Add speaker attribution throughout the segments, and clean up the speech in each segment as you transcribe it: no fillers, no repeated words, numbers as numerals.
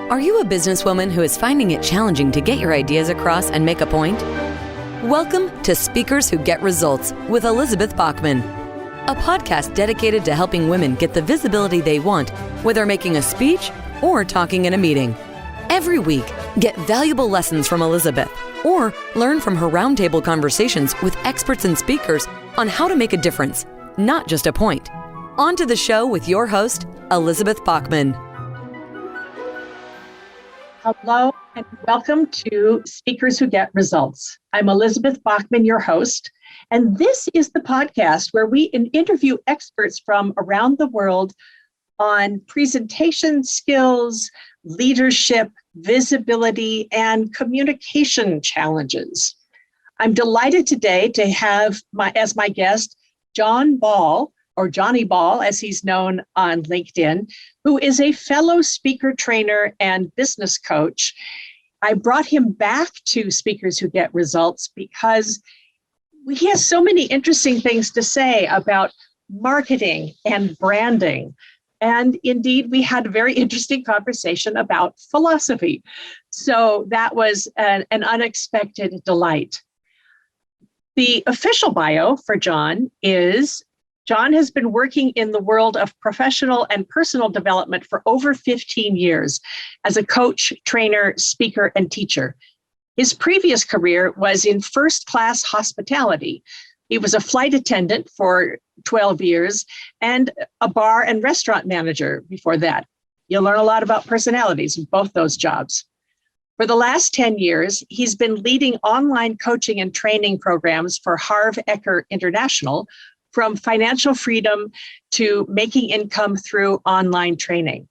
Speaker 1: Are you a businesswoman who is finding it challenging to get your ideas across and make a point? Welcome to Speakers Who Get Results with Elizabeth Bachman, a podcast dedicated to helping women get the visibility they want, whether making a speech or talking in a meeting. Every week, get valuable lessons from Elizabeth or learn from her roundtable conversations with experts and speakers on how to make a difference, not just a point. On to the show with your host, Elizabeth Bachman.
Speaker 2: Hello and welcome to Speakers Who Get Results. I'm Elizabeth Bachman, your host, and this is the podcast where we interview experts from around the world on presentation skills, leadership, visibility, and communication challenges. I'm delighted today to have as my guest, John Ball, or Johnny Ball, as he's known on LinkedIn, who is a fellow speaker trainer and business coach. I brought him back to Speakers Who Get Results because he has so many interesting things to say about marketing and branding. And indeed, we had a very interesting conversation about philosophy. So that was an unexpected delight. The official bio for John is John has been working in the world of professional and personal development for over 15 years as a coach, trainer, speaker, and teacher. His previous career was in first-class hospitality. He was a flight attendant for 12 years and a bar and restaurant manager before that. You'll learn a lot about personalities in both those jobs. For the last 10 years, he's been leading online coaching and training programs for Harv Eker International, from financial freedom to making income through online training.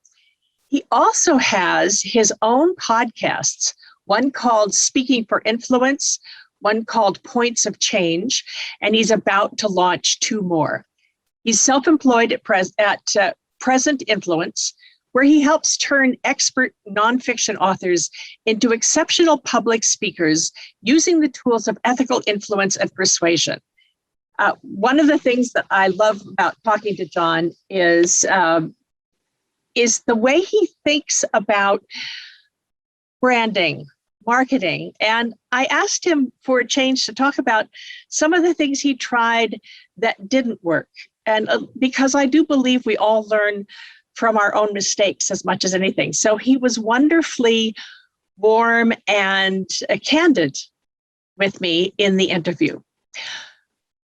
Speaker 2: He also has his own podcasts, one called Speaking for Influence, one called Points of Change, and he's about to launch two more. He's self-employed at Present Influence, where he helps turn expert nonfiction authors into exceptional public speakers using the tools of ethical influence and persuasion. One of the things that I love about talking to John is the way he thinks about branding, marketing. And I asked him for a change to talk about some of the things he tried that didn't work. And because I do believe we all learn from our own mistakes as much as anything. So he was wonderfully warm and candid with me in the interview.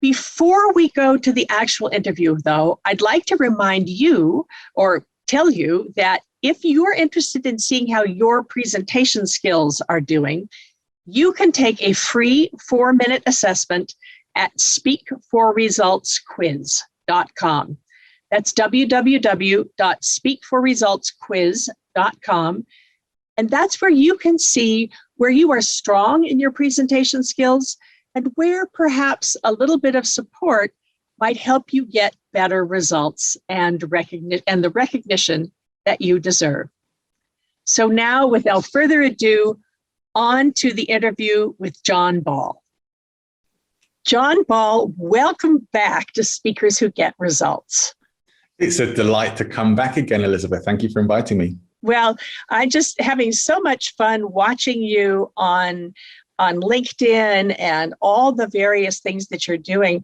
Speaker 2: Before we go to the actual interview, though, I'd like to remind you or tell you that if you're interested in seeing how your presentation skills are doing, you can take a free 4-minute assessment at speakforresultsquiz.com. That's www.speakforresultsquiz.com. And that's where you can see where you are strong in your presentation skills and where perhaps a little bit of support might help you get better results and the recognition that you deserve. So now, without further ado, on to the interview with John Ball. John Ball, welcome back to Speakers Who Get Results.
Speaker 3: It's a delight to come back again, Elizabeth. Thank you for inviting me. Well,
Speaker 2: I'm just having so much fun watching you on LinkedIn and all the various things that you're doing.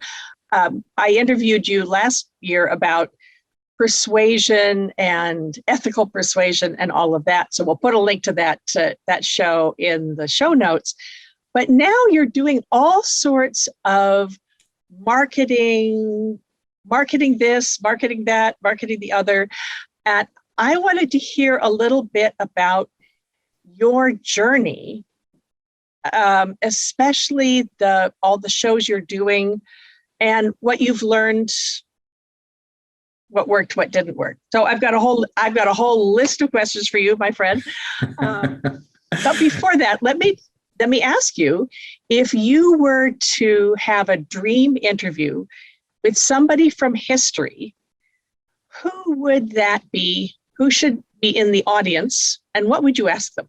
Speaker 2: I interviewed you last year about persuasion and ethical persuasion and all of that. So we'll put a link to that show in the show notes. But now you're doing all sorts of marketing this, marketing that, marketing the other. And I wanted to hear a little bit about your journey, especially all the shows you're doing and what you've learned, what worked, what didn't work. So I've got a whole list of questions for you, my friend. But before that, let me ask you, if you were to have a dream interview with somebody from history, who would that be? Who should be in the audience, and what would you ask them?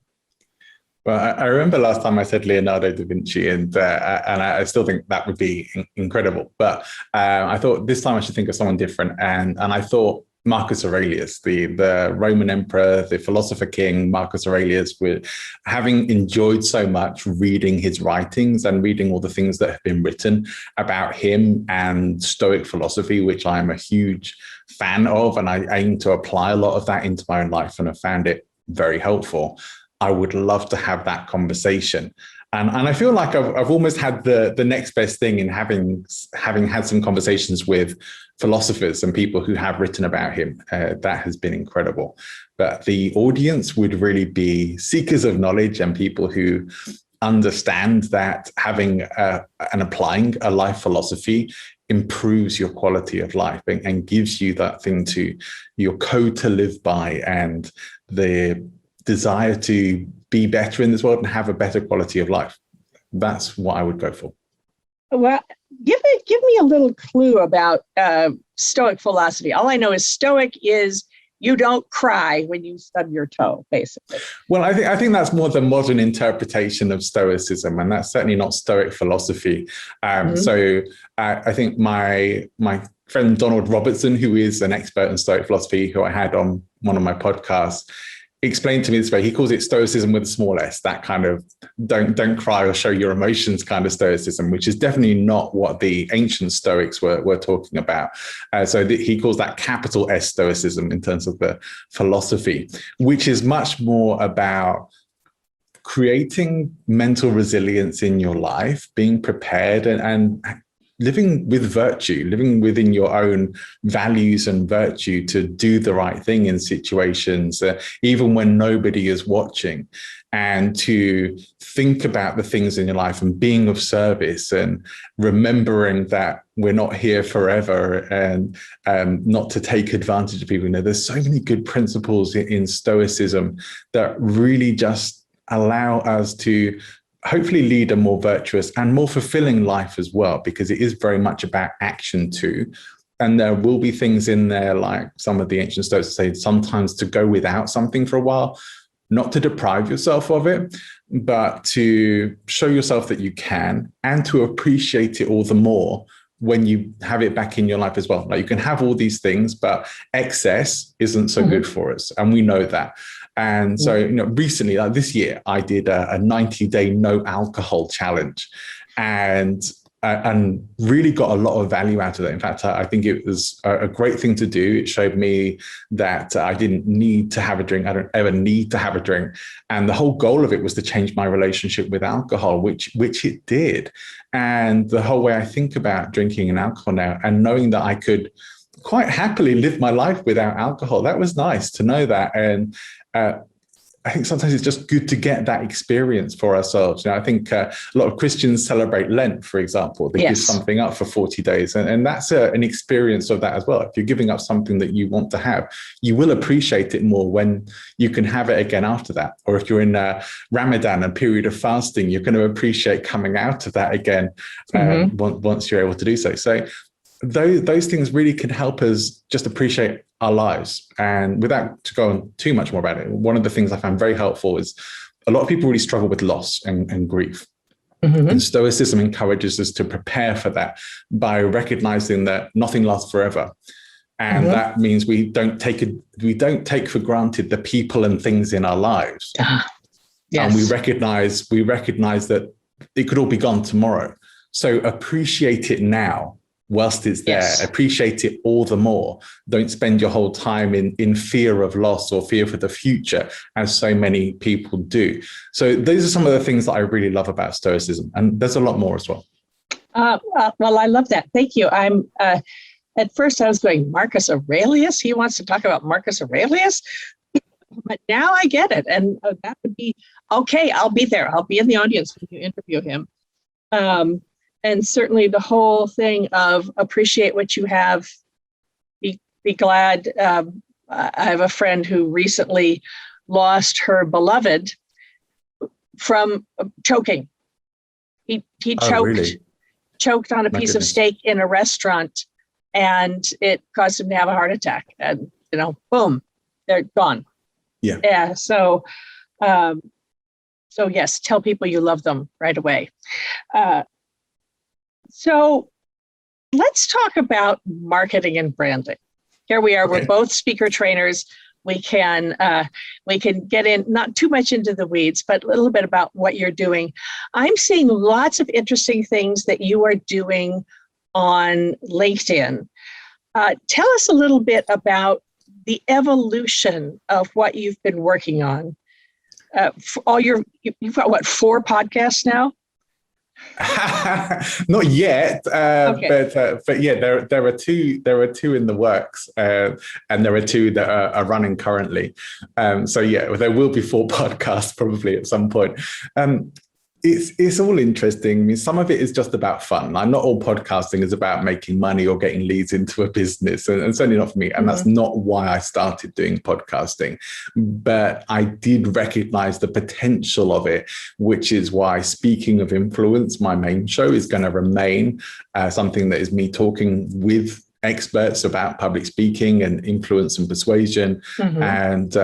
Speaker 3: Well, I remember last time I said Leonardo da Vinci, and I still think that would be incredible. But I thought this time I should think of someone different, and I thought Marcus Aurelius, the Roman emperor, the philosopher king, Marcus Aurelius, with having enjoyed so much reading his writings and reading all the things that have been written about him and Stoic philosophy, which I am a huge fan of, and I aim to apply a lot of that into my own life and have found it very helpful. I would love to have that conversation. And I feel like I've almost had the next best thing in having had some conversations with philosophers and people who have written about him. That has been incredible. But the audience would really be seekers of knowledge and people who understand that having and applying a life philosophy improves your quality of life and gives you that thing to your code to live by and the desire to be better in this world and have a better quality of life. That's what I would go for.
Speaker 2: Well, give me a little clue about Stoic philosophy. All I know is Stoic is you don't cry when you stub your toe, basically.
Speaker 3: Well, I think that's more the modern interpretation of Stoicism, and that's certainly not Stoic philosophy. So I think my friend Donald Robertson, who is an expert in Stoic philosophy, who I had on one of my podcasts, explained to me this way. He calls it Stoicism with a small s, that kind of don't cry or show your emotions kind of Stoicism, which is definitely not what the ancient Stoics were talking about. So he calls that capital S Stoicism in terms of the philosophy, which is much more about creating mental resilience in your life, being prepared and living with virtue, living within your own values and virtue to do the right thing in situations, even when nobody is watching, and to think about the things in your life and being of service and remembering that we're not here forever and not to take advantage of people. You know, there's so many good principles in Stoicism that really just allow us to hopefully lead a more virtuous and more fulfilling life as well, because it is very much about action too. And there will be things in there, like some of the ancient Stoics say, sometimes to go without something for a while, not to deprive yourself of it, but to show yourself that you can and to appreciate it all the more when you have it back in your life as well. Like you can have all these things, but excess isn't so good for us. And we know that. And so, recently, like this year, I did a 90-day no alcohol challenge and really got a lot of value out of it. In fact, I think it was a great thing to do. It showed me that I didn't need to have a drink. I don't ever need to have a drink. And the whole goal of it was to change my relationship with alcohol, which it did. And the whole way I think about drinking and alcohol now, and knowing that I could quite happily live my life without alcohol, that was nice to know that. And I think sometimes it's just good to get that experience for ourselves. I think a lot of Christians celebrate Lent, for example. They give something up for 40 days. And that's an experience of that as well. If you're giving up something that you want to have, you will appreciate it more when you can have it again after that. Or if you're in Ramadan, a period of fasting, you're going to appreciate coming out of that again once you're able to do so. So those things really can help us just appreciate our lives. And without to go on too much more about it, one of the things I found very helpful is a lot of people really struggle with loss and grief. And Stoicism encourages us to prepare for that by recognizing that nothing lasts forever. And that means we don't take for granted the people and things in our lives. And we recognize that it could all be gone tomorrow. So appreciate it now whilst it's there. Appreciate it all the more. Don't spend your whole time in fear of loss or fear for the future, as so many people do. So those are some of the things that I really love about Stoicism. And there's a lot more as well.
Speaker 2: Well, I love that. Thank you. I'm at first I was going, Marcus Aurelius? He wants to talk about Marcus Aurelius? But now I get it. And that would be, okay, I'll be there. I'll be in the audience when you interview him. And certainly the whole thing of appreciate what you have, be glad. I have a friend who recently lost her beloved from choking. He choked on a piece of steak in a restaurant, and it caused him to have a heart attack. And, boom, they're gone. Yeah. So yes, tell people you love them right away. So let's talk about marketing and branding. Here we are.
Speaker 3: Okay.
Speaker 2: We're both speaker trainers. We can get in, not too much into the weeds, but a little bit about what you're doing. I'm seeing lots of interesting things that you are doing on LinkedIn. Tell us a little bit about the evolution of what you've been working on. You've got what, 4 podcasts now?
Speaker 3: Not yet,
Speaker 2: Okay.
Speaker 3: but yeah, there are two. There are 2 in the works, and there are 2 that are running currently. So yeah, there will be 4 podcasts probably at some point. It's all interesting. I mean, some of it is just about fun. Like, not all podcasting is about making money or getting leads into a business, and certainly not for me. And that's not why I started doing podcasting. But I did recognize the potential of it, which is why, speaking of influence, my main show is going to remain something that is me talking with experts about public speaking and influence and persuasion, and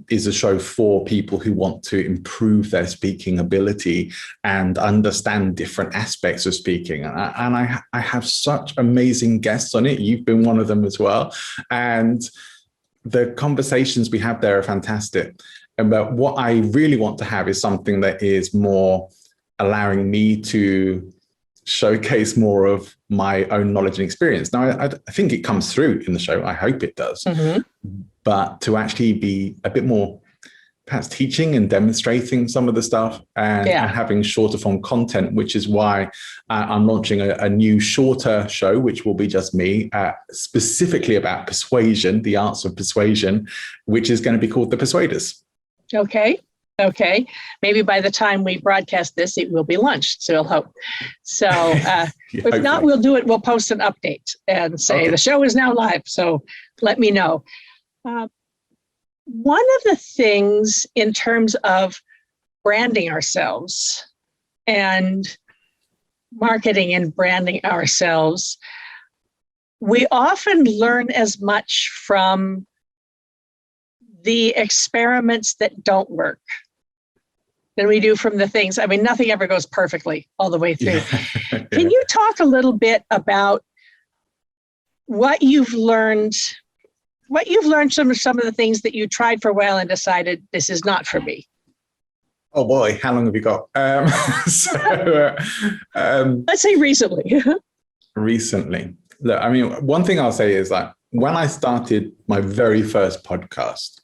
Speaker 3: is a show for people who want to improve their speaking ability and understand different aspects of speaking. And I have such amazing guests on it. You've been one of them as well. And the conversations we have there are fantastic. But what I really want to have is something that is more allowing me to showcase more of my own knowledge and experience. Now, I think it comes through in the show. I hope it does. But to actually be a bit more perhaps teaching and demonstrating some of the stuff, and having shorter form content, which is why I'm launching a new shorter show, which will be just me, specifically about persuasion, the arts of persuasion, which is going to be called The Persuaders.
Speaker 2: Okay. Maybe by the time we broadcast this, it will be launched. So we'll hope. So if not, we'll do it. We'll post an update and say the show is now live. So let me know. One of the things in terms of branding ourselves and marketing and branding ourselves, we often learn as much from the experiments that don't work than we do from the things. I mean, nothing ever goes perfectly all the way through. Can you talk a little bit about what you've learned from some of the things that you tried for a while and decided this is not for me?
Speaker 3: Oh boy, how long have you got?
Speaker 2: Let's say recently.
Speaker 3: Recently. Look, I mean, one thing I'll say is that when I started my very first podcast,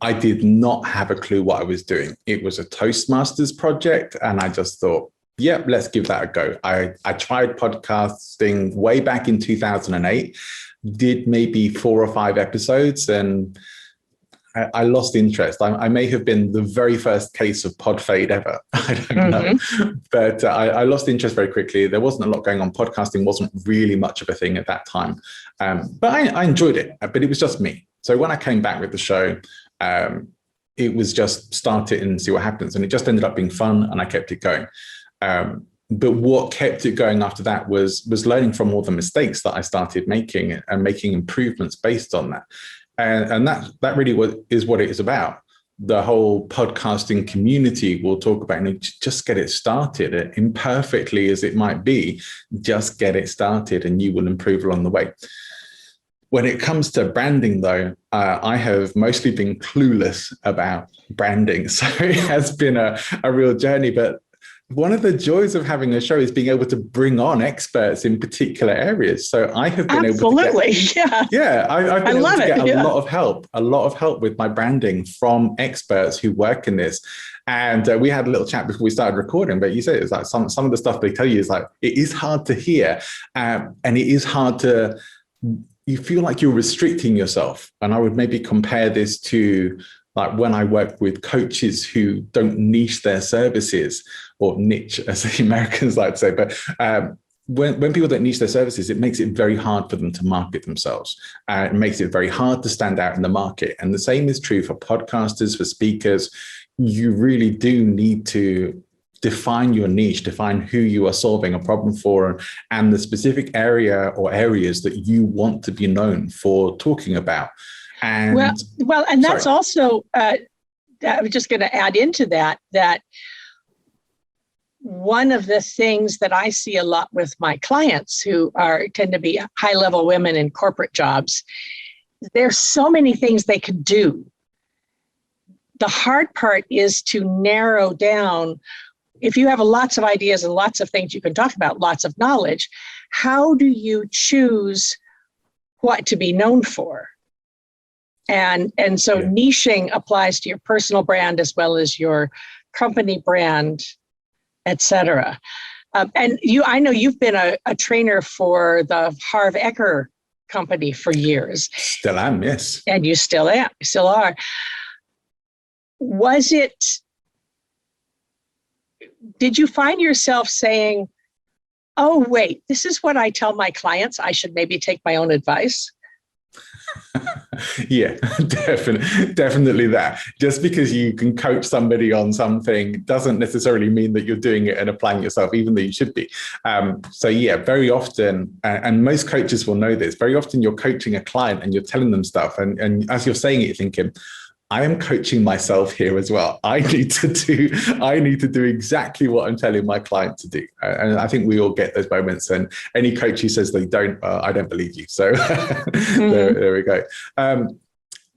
Speaker 3: I did not have a clue what I was doing. It was a Toastmasters project, and I just thought, yep, let's give that a go. I tried podcasting way back in 2008, did maybe 4 or 5 episodes, and I lost interest. I may have been the very first case of pod fade ever. I don't know. But I lost interest very quickly. There wasn't a lot going on. Podcasting wasn't really much of a thing at that time. But I enjoyed it, but it was just me. So when I came back with the show, it was just start it and see what happens. And it just ended up being fun, and I kept it going. But what kept it going after that was learning from all the mistakes that I started making and making improvements based on that. And that really is what it is about. The whole podcasting community will talk about, and just get it started, imperfectly as it might be, just get it started and you will improve along the way. When it comes to branding, though, I have mostly been clueless about branding. So it has been a real journey. But one of the joys of having a show is being able to bring on experts in particular areas. So I have been able to I've been able to get a lot of help with my branding from experts who work in this. And we had a little chat before we started recording, but you said it's like some of the stuff they tell you is like, it is hard to hear, and it is hard to, you feel like you're restricting yourself. And I would maybe compare this to like when I work with coaches who don't niche their services, or niche, as the Americans like to say. But when people don't niche their services, it makes it very hard for them to market themselves. It makes it very hard to stand out in the market. And the same is true for podcasters, for speakers. You really do need to define your niche, define who you are solving a problem for, and the specific area or areas that you want to be known for talking about. And
Speaker 2: well, and that's also, I was just going to add into that one of the things that I see a lot with my clients who tend to be high-level women in corporate jobs there's so many things they could do. The hard part is to narrow down. If you have lots of ideas and lots of things you can talk about, lots of knowledge, how do you choose what to be known for? And so niching applies to your personal brand as well as your company brand, et cetera. And I know you've been a trainer for the Harv Eker company for years.
Speaker 3: Still am, yes.
Speaker 2: And you still are. Did you find yourself saying, oh, wait, this is what I tell my clients, I should maybe take my own advice?
Speaker 3: Yeah, definitely that. Just because you can coach somebody on something doesn't necessarily mean that you're doing it and applying yourself, even though you should be. So yeah, very often, and most coaches will know this, very often you're coaching a client and you're telling them stuff. And as you're saying it, you're thinking, I am coaching myself here as well. I need to do exactly what I'm telling my client to do. And I think we all get those moments. And any coach who says they don't, I don't believe you. So there we go.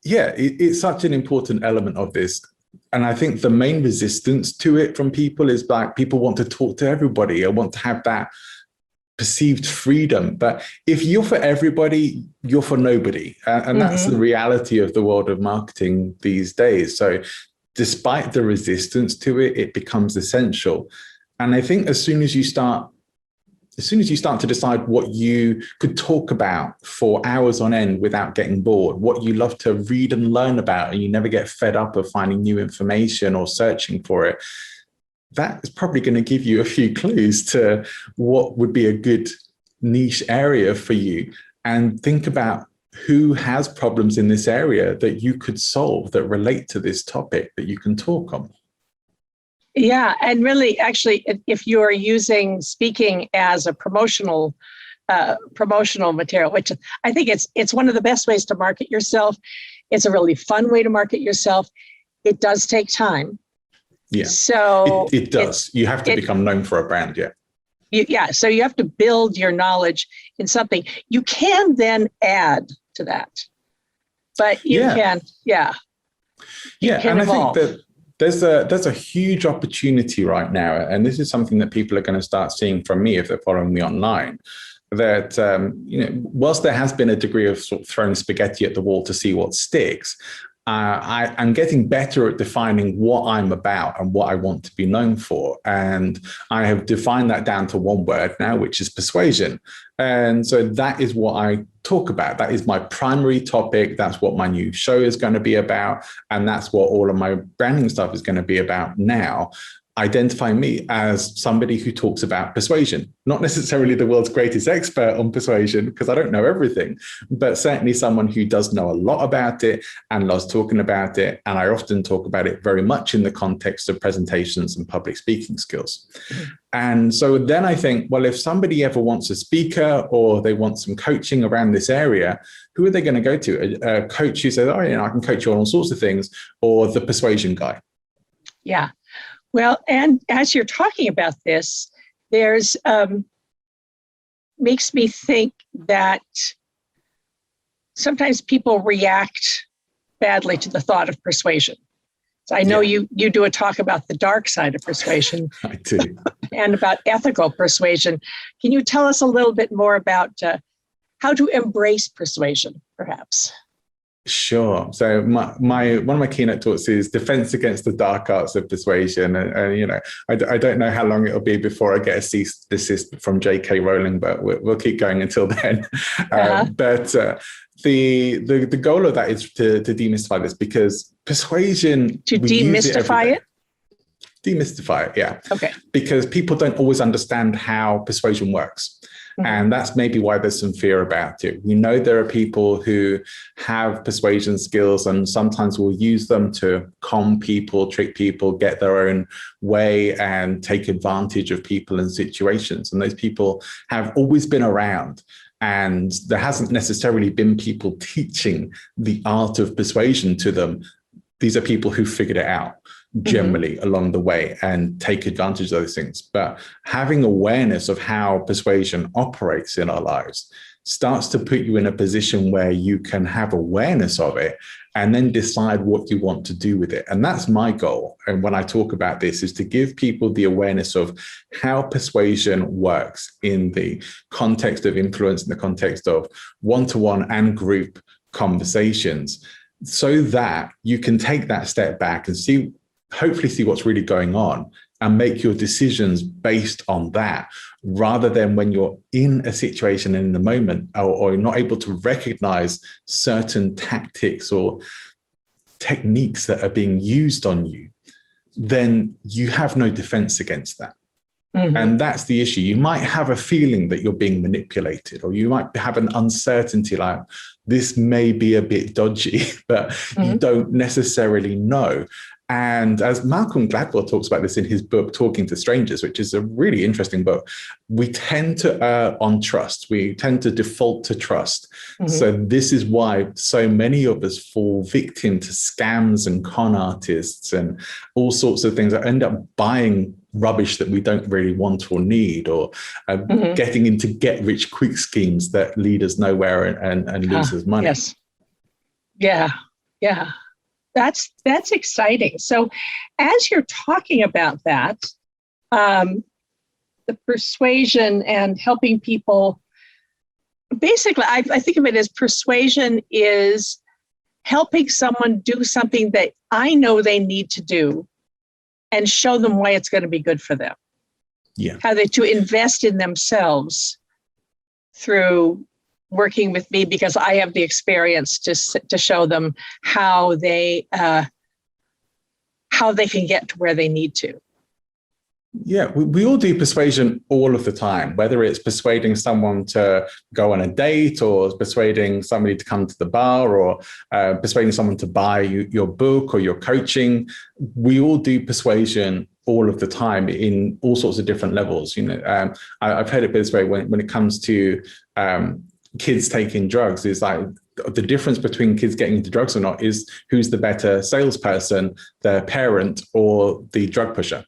Speaker 3: It's such an important element of this. And I think the main resistance to it from people is like people want to talk to everybody. I want to have that perceived freedom. But if you're for everybody, you're for nobody. And that's the reality of the world of marketing these days. So despite the resistance to it, it becomes essential. And I think as soon as you start to decide what you could talk about for hours on end without getting bored, what you love to read and learn about, and you never get fed up of finding new information or searching for it, that is probably going to give you a few clues to what would be a good niche area for you. And think about who has problems in this area that you could solve that relate to this topic that you can talk on.
Speaker 2: Yeah, and really, actually, if you're using speaking as a promotional material, which I think it's one of the best ways to market yourself. It's a really fun way to market yourself. It does take time.
Speaker 3: Yeah,
Speaker 2: so
Speaker 3: it does. You have to become known for a brand,
Speaker 2: So you have to build your knowledge in something. You can then add to that, but you can,
Speaker 3: and evolve. I think that there's a huge opportunity right now, and this is something that people are going to start seeing from me if they're following me online. That whilst there has been a degree of sort of throwing spaghetti at the wall to see what sticks, I'm getting better at defining what I'm about and what I want to be known for. And I have defined that down to one word now, which is persuasion. And so that is what I talk about. That is my primary topic. That's what my new show is going to be about. And that's what all of my branding stuff is going to be about now. Identify me as somebody who talks about persuasion, not necessarily the world's greatest expert on persuasion, because I don't know everything, but certainly someone who does know a lot about it and loves talking about it. And I often talk about it very much in the context of presentations and public speaking skills. And so then I think, well, if somebody ever wants a speaker or they want some coaching around this area, who are they going to go to? A coach who says, I can coach you on all sorts of things, or the persuasion guy?
Speaker 2: Yeah. Well, and as you're talking about this, there's makes me think that sometimes people react badly to the thought of persuasion. So I know you do a talk about the dark side of persuasion.
Speaker 3: I do.
Speaker 2: And about ethical persuasion. Can you tell us a little bit more about how to embrace persuasion, perhaps?
Speaker 3: Sure. So one of my keynote talks is defense against the dark arts of persuasion. And I don't know how long it'll be before I get a cease and desist from J.K. Rowling, but we'll keep going until then. But the goal of that is to demystify this, because persuasion... To
Speaker 2: demystify it?
Speaker 3: Demystify it, yeah.
Speaker 2: Okay.
Speaker 3: Because people don't always understand how persuasion works. Mm-hmm. And that's maybe why there's some fear about it. We know there are people who have persuasion skills and sometimes will use them to con people, trick people, get their own way and take advantage of people and situations. And those people have always been around. And there hasn't necessarily been people teaching the art of persuasion to them. These are people who figured it out generally along the way and take advantage of those things. But having awareness of how persuasion operates in our lives starts to put you in a position where you can have awareness of it and then decide what you want to do with it. And that's my goal. And when I talk about this, is to give people the awareness of how persuasion works in the context of influence, in the context of one-to-one and group conversations, so that you can take that step back and hopefully see what's really going on and make your decisions based on that, rather than when you're in a situation and in the moment, or you're not able to recognize certain tactics or techniques that are being used on you, then you have no defense against that. Mm-hmm. And that's the issue. You might have a feeling that you're being manipulated, or you might have an uncertainty like this may be a bit dodgy, but you don't necessarily know. And as Malcolm Gladwell talks about this in his book, Talking to Strangers, which is a really interesting book, we tend to err on trust. We tend to default to trust. Mm-hmm. So this is why so many of us fall victim to scams and con artists and all sorts of things that end up buying rubbish that we don't really want or need, or getting into get-rich-quick schemes that lead us nowhere and lose us money.
Speaker 2: Yes. Yeah. That's exciting. So as you're talking about that, the persuasion and helping people, basically, I think of it as persuasion is helping someone do something that I know they need to do and show them why it's going to be good for them.
Speaker 3: Yeah.
Speaker 2: How to invest in themselves through working with me, because I have the experience to show them how they can get to where they need to.
Speaker 3: Yeah, we all do persuasion all of the time, whether it's persuading someone to go on a date, or persuading somebody to come to the bar, or persuading someone to buy your book or your coaching. We all do persuasion all of the time in all sorts of different levels. I've heard it this way when it comes to kids taking drugs, is like the difference between kids getting into drugs or not is who's the better salesperson, their parent or the drug pusher.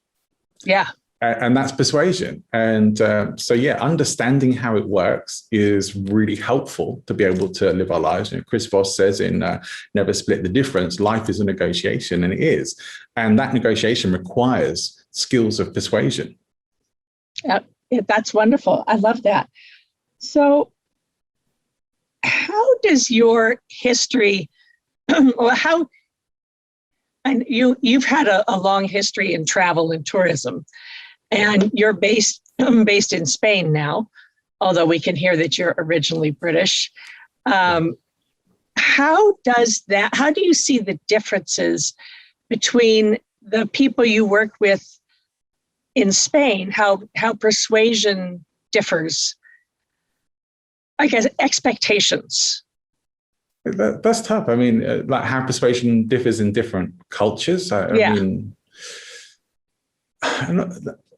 Speaker 2: Yeah.
Speaker 3: And that's persuasion. And understanding how it works is really helpful to be able to live our lives. Chris Voss says in Never Split the Difference, life is a negotiation, and it is. And that negotiation requires skills of persuasion.
Speaker 2: That's wonderful. I love that. So how does your history, and you've had a long history in travel and tourism, and you're based in Spain now, although we can hear that you're originally British. How do you see the differences between the people you work with in Spain, how persuasion differs? I guess expectations.
Speaker 3: That's tough. I mean, like how persuasion differs in different cultures. I mean,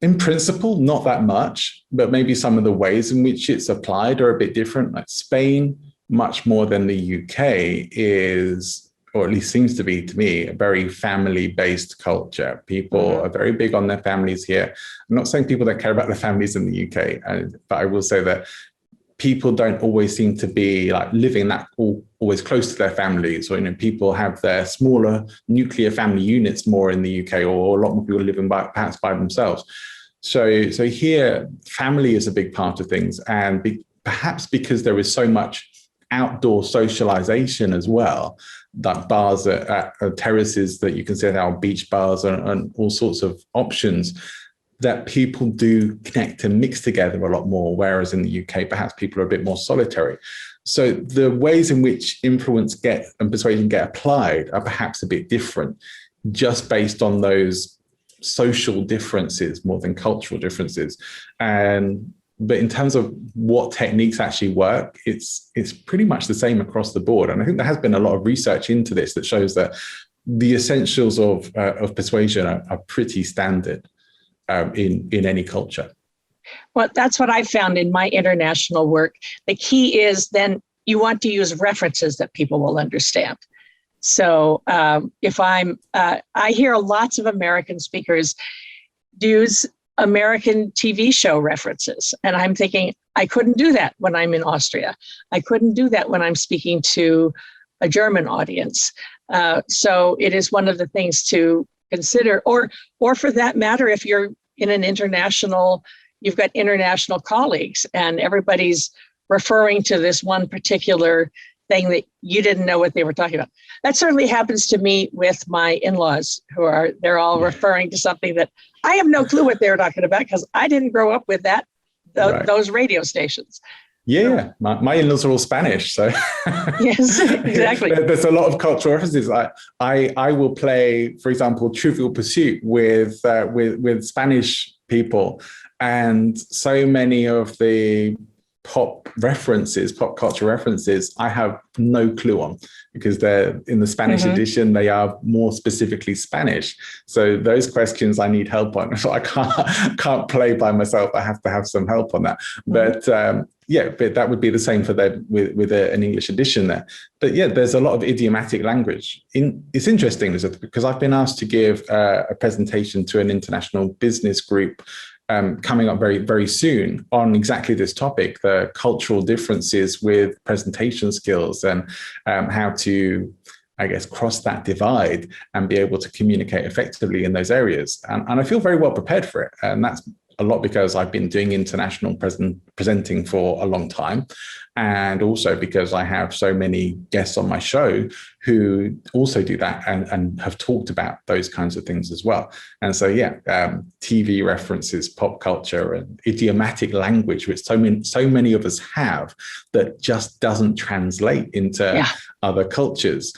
Speaker 3: in principle, not that much, but maybe some of the ways in which it's applied are a bit different. Like Spain, much more than the UK, is, or at least seems to be to me, a very family-based culture. People are very big on their families here. I'm not saying people don't care about their families in the UK, but I will say that people don't always seem to be like living that always close to their families, or people have their smaller nuclear family units more in the UK, or a lot more people living perhaps by themselves. So here, family is a big part of things, and perhaps because there is so much outdoor socialization as well, like bars at terraces that you can sit out, beach bars and all sorts of options, that people do connect and mix together a lot more, whereas in the UK, perhaps people are a bit more solitary. So the ways in which influence and persuasion get applied are perhaps a bit different, just based on those social differences more than cultural differences. But in terms of what techniques actually work, it's pretty much the same across the board. And I think there has been a lot of research into this that shows that the essentials of persuasion are pretty standard in any culture.
Speaker 2: Well, that's what I found in my international work. The key is then you want to use references that people will understand. So if I hear lots of American speakers use American TV show references. And I'm thinking, I couldn't do that when I'm in Austria. I couldn't do that when I'm speaking to a German audience. So it is one of the things to consider, or for that matter, if you're in an international, you've got international colleagues and everybody's referring to this one particular thing that you didn't know what they were talking about. That certainly happens to me with my in-laws they're all referring to something that I have no clue what they're talking about because I didn't grow up with those radio stations.
Speaker 3: Yeah, my in-laws are all Spanish, so
Speaker 2: yes, exactly.
Speaker 3: There's a lot of cultural references. I will play, for example, Trivial Pursuit with Spanish people, and so many of the pop culture references, I have no clue on because they're in the Spanish edition. They are more specifically Spanish. So those questions I need help on. So I can't play by myself. I have to have some help on that. But but that would be the same for them with an English edition there. But yeah, there's a lot of idiomatic language. It's interesting because I've been asked to give a presentation to an international business group coming up very, very soon on exactly this topic, the cultural differences with presentation skills and how to, I guess, cross that divide and be able to communicate effectively in those areas. And I feel very well prepared for it. And that's a lot because I've been doing international presenting for a long time. And also because I have so many guests on my show who also do that and have talked about those kinds of things as well. And so, TV references, pop culture and idiomatic language, which so many of us have that just doesn't translate into other cultures,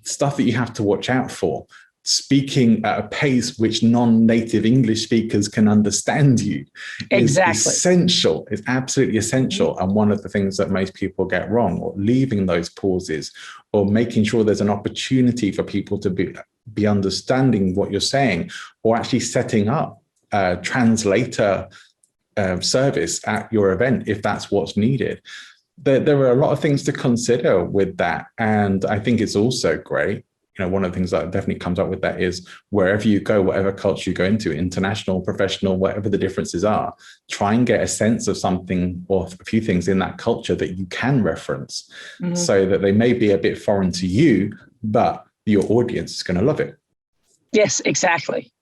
Speaker 3: stuff that you have to watch out for. Speaking at a pace which non-native English speakers can understand you is essential. It's absolutely essential. And one of the things that most people get wrong, or leaving those pauses, or making sure there's an opportunity for people to be understanding what you're saying, or actually setting up a translator service at your event if that's what's needed. There are a lot of things to consider with that. And I think it's also great. One of the things that definitely comes up with that is wherever you go, whatever culture you go into, international, professional, whatever the differences are, try and get a sense of something or a few things in that culture that you can reference so that they may be a bit foreign to you, but your audience is going to love it. Yes,
Speaker 2: exactly.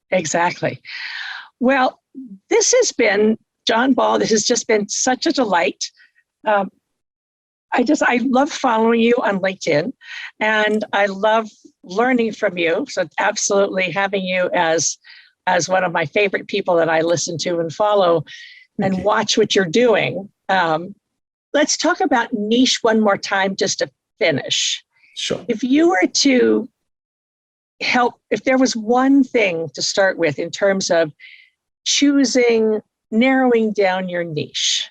Speaker 2: Well, this has been, John Ball, this has just been such a delight. I love following you on LinkedIn, and I love learning from you. So absolutely having you as one of my favorite people that I listen to and follow and watch what you're doing. Let's talk about niche one more time just to finish.
Speaker 3: Sure.
Speaker 2: If you were to if there was one thing to start with in terms of narrowing down your niche,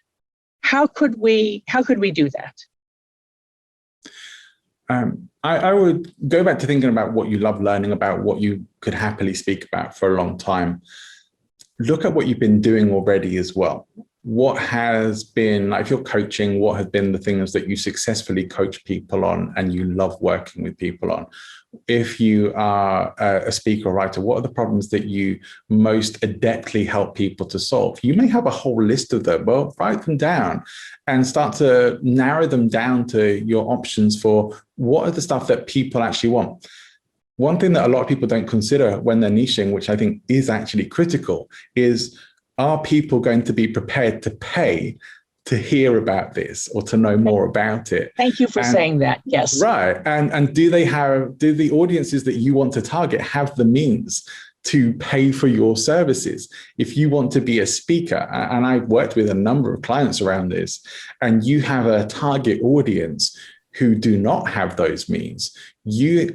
Speaker 2: how could we do that?
Speaker 3: I would go back to thinking about what you love learning about, what you could happily speak about for a long time. Look at what you've been doing already as well. What has been, like if you're coaching, what have been the things that you successfully coach people on and you love working with people on? If you are a speaker or writer, what are the problems that you most adeptly help people to solve? You may have a whole list of them. Well, write them down and start to narrow them down to your options for what are the stuff that people actually want. One thing that a lot of people don't consider when they're niching, which I think is actually critical, is are people going to be prepared to pay to hear about this or to know more about it?
Speaker 2: Thank you for saying that. Yes.
Speaker 3: Right. And do the audiences that you want to target have the means to pay for your services? If you want to be a speaker, and I've worked with a number of clients around this, and you have a target audience who do not have those means,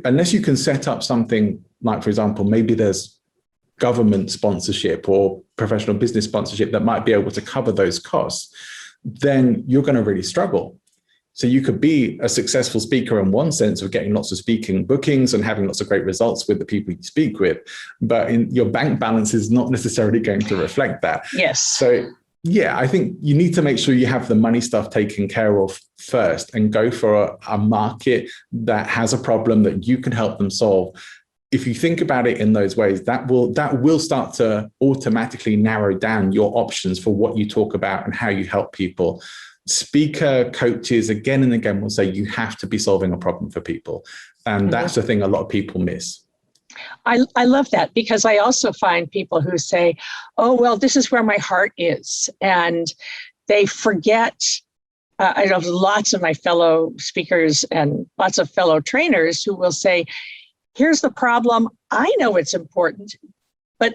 Speaker 3: unless you can set up something like, for example, maybe there's government sponsorship or professional business sponsorship that might be able to cover those costs, then you're going to really struggle. So you could be a successful speaker in one sense of getting lots of speaking bookings and having lots of great results with the people you speak with, but your bank balance is not necessarily going to reflect that.
Speaker 2: Yes.
Speaker 3: So yeah, I think you need to make sure you have the money stuff taken care of first and go for a market that has a problem that you can help them solve. if you think about it in those ways, that will start to automatically narrow down your options for what you talk about and how you help people. Speaker coaches again and again will say you have to be solving a problem for people. And that's the thing a lot of people miss.
Speaker 2: I love that, because I also find people who say, oh, well, this is where my heart is. And they forget. I know lots of my fellow speakers and lots of fellow trainers who will say, here's the problem. I know it's important, but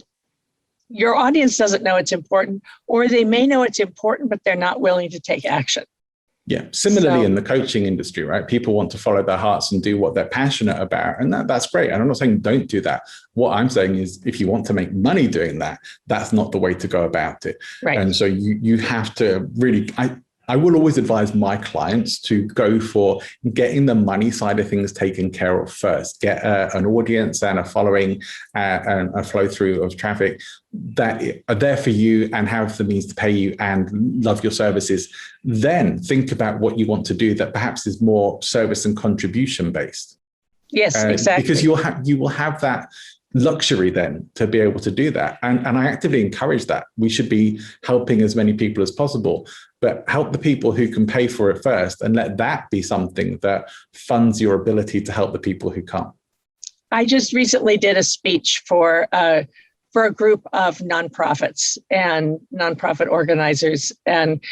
Speaker 2: your audience doesn't know it's important, or they may know it's important, but they're not willing to take action.
Speaker 3: Yeah. Similarly, in the coaching industry, right? People want to follow their hearts and do what they're passionate about. And that's great. And I'm not saying don't do that. What I'm saying is if you want to make money doing that, that's not the way to go about it.
Speaker 2: Right.
Speaker 3: And so you have to really, I will always advise my clients to go for getting the money side of things taken care of first. Get an audience and a following and a flow through of traffic that are there for you and have the means to pay you and love your services. Then think about what you want to do that perhaps is more service and contribution based.
Speaker 2: Yes, exactly.
Speaker 3: Because you will have that luxury then to be able to do that. And I actively encourage that. We should be helping as many people as possible, but help the people who can pay for it first and let that be something that funds your ability to help the people who can't.
Speaker 2: I just recently did a speech for a group of nonprofits and nonprofit organizers and,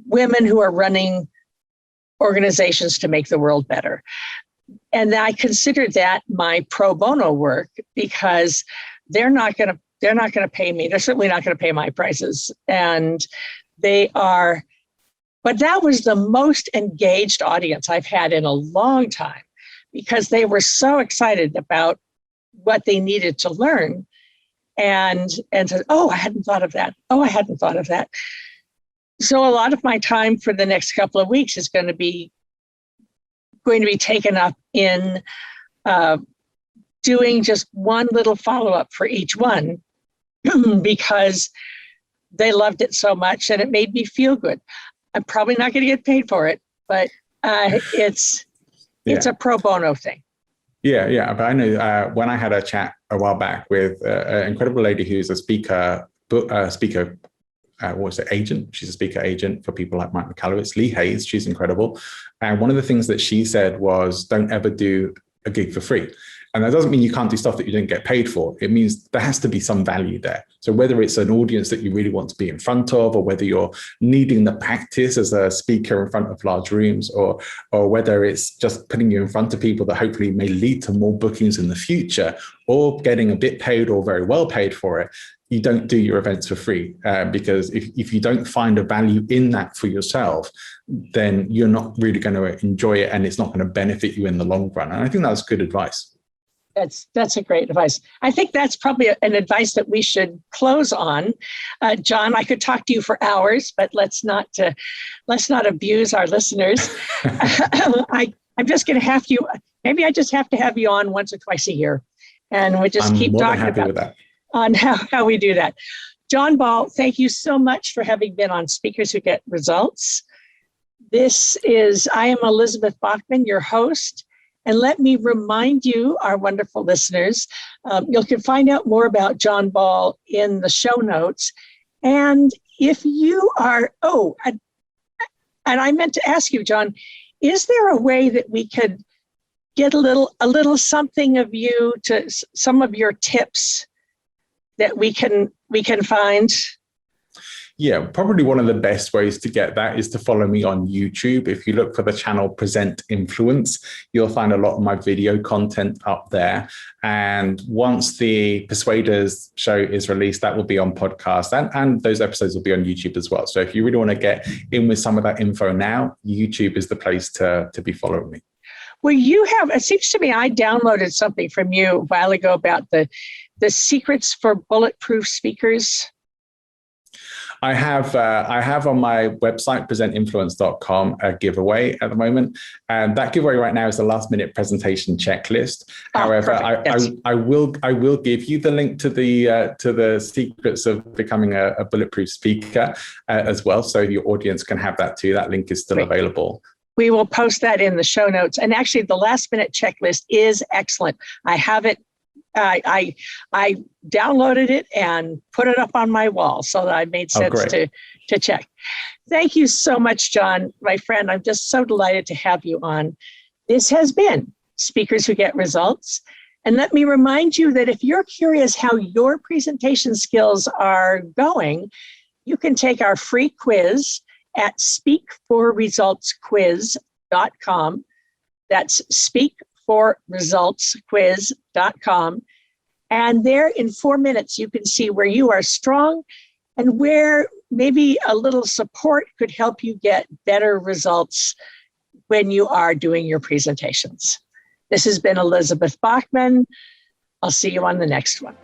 Speaker 2: women who are running organizations to make the world better. And I consider that my pro bono work, because they're not going to pay me. They're certainly not going to pay my prices. And but that was the most engaged audience I've had in a long time, because they were so excited about what they needed to learn and said, oh, I hadn't thought of that. Oh, I hadn't thought of that. So a lot of my time for the next couple of weeks is going to be taken up in doing just one little follow-up for each one because they loved it so much and it made me feel good. I'm probably not going to get paid for it, but it's a pro bono thing.
Speaker 3: Yeah. But I know when I had a chat a while back with an incredible lady who's a agent. She's a speaker agent for people like Mike McAllowitz, Lee Hayes. She's incredible. And one of the things that she said was, don't ever do a gig for free. And that doesn't mean you can't do stuff that you don't get paid for. It means there has to be some value there. So whether it's an audience that you really want to be in front of, or whether you're needing the practice as a speaker in front of large rooms, or whether it's just putting you in front of people that hopefully may lead to more bookings in the future, or getting a bit paid or very well paid for it, you don't do your events for free, because if you don't find a value in that for yourself, then you're not really going to enjoy it and it's not going to benefit you in the long run. And I think that's good advice.
Speaker 2: That's a great advice. I think that's probably an advice that we should close on. John, I could talk to you for hours, but let's not abuse our listeners. I'm just going to have you. Maybe I just have to have you on once or twice a year, and we just keep talking about that. On how we do that. John Ball, thank you so much for having been on Speakers Who Get Results. I am Elizabeth Bachman, your host. And let me remind you, our wonderful listeners, you can find out more about John Ball in the show notes. And if you are, and I meant to ask you, John, is there a way that we could get a little something of you, to some of your tips that we can find?
Speaker 3: Yeah, probably one of the best ways to get that is to follow me on YouTube. If you look for the channel Present Influence, you'll find a lot of my video content up there. And once the Persuaders show is released, that will be on podcast, and those episodes will be on YouTube as well. So if you really want to get in with some of that info now, YouTube is the place to be following me.
Speaker 2: Well, it seems to me I downloaded something from you a while ago about the secrets for bulletproof speakers.
Speaker 3: I have on my website, presentinfluence.com, a giveaway at the moment. And that giveaway right now is the last minute presentation checklist. However, I will give you the link to the secrets of becoming a bulletproof speaker as well. So your audience can have that too. That link is still available.
Speaker 2: We will post that in the show notes. And actually, the last minute checklist is excellent. I have it. I downloaded it and put it up on my wall so that I made sense to check. Thank you so much, John, my friend. I'm just so delighted to have you on. This has been Speakers Who Get Results. And let me remind you that if you're curious how your presentation skills are going, you can take our free quiz at speakforresultsquiz.com. That's speakforresultsquiz.com. And there in 4 minutes, you can see where you are strong and where maybe a little support could help you get better results when you are doing your presentations. This has been Elizabeth Bachman. I'll see you on the next one.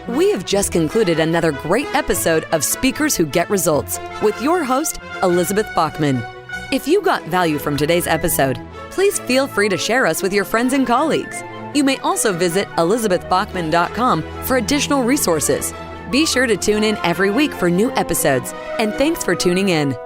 Speaker 1: We have just concluded another great episode of Speakers Who Get Results with your host, Elizabeth Bachman. If you got value from today's episode, please feel free to share us with your friends and colleagues. You may also visit elizabethbachman.com for additional resources. Be sure to tune in every week for new episodes, and thanks for tuning in.